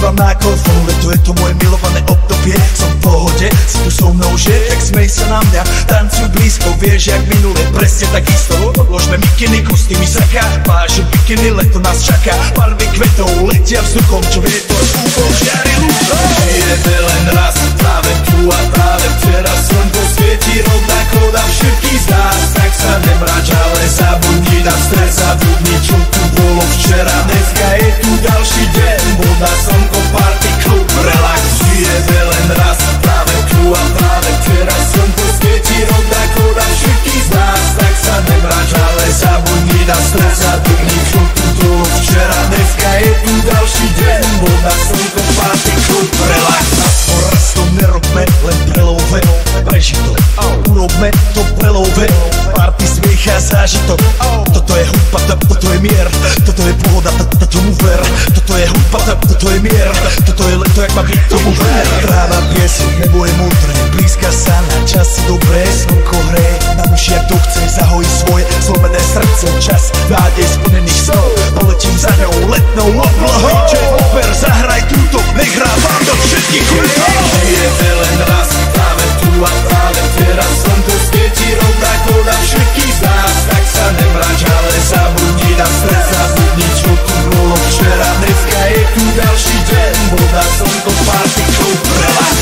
Používam náklofón, leto je to moje milované obdobie. Som v pohode, si tu so mnou, že? Tak smej sa na mňa, tancuj blízko, vieš jak minule. Presne tak isto, odložme mikiny, kostýmy saká. Váže bikiny, leto nás čaká. Barvy kvetov letia vzduchom, čo vietor úbol žiari lúčom. Žijeme len raz, práve tu a práve včera. Slnko svieti rovnako na všetkých z nás. Tak sa nemrač, ale zabudni na stres. Zabudni, čo tu bolo včera. Dneska je tu ďalší deň, voda, slnko, party, klub, relax. Žijeme len raz, práve tu a práve včera. Slnko svieti rovnako na všetkých z nás. Tak sa nemrač, ale zabudni na stres. Zabudni, čo tu bolo včera. Dneska je tu ďalší deň, voda, slnko, party, klub, relax. Raz to nerobme, len prelove, preži to. Urobme to prelove, party, smiech a zážitok. Toto je hudba, toto je mier. Toto je pohoda, tomu ver. Toto je hudba, toto je mier. Toto je leto, jak má byť, tomu ver. Tráva, piesok, nebo je múdre. Blízka sa na časy dobré. Slnko hre, na duši jak to chce. Zahojí svoje zlomené srdce. Čas nádej splnených snov. Poletím za ňou letnou oblohou. J-Popper, zahraj túto, nech hrá vám do všetkých kútov. Žijeme len raz, práve tu a práve teraz. Slnko svieti rovnako na všetkých z nás. Tak sa nemrač, ale zabudni na stres. Zabudni, čo tu bolo včera. Dneska je tu ďalší deň, voda, slnko, party, klub, relax.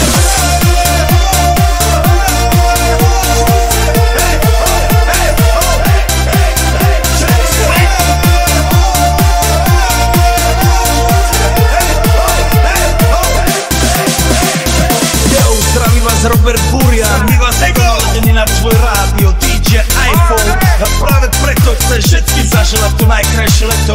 Robert Burian, my vás naladený na tvoj rádio, DJ iPhone. A práve preto chcem všetkým zaželať to najkrajšie leto.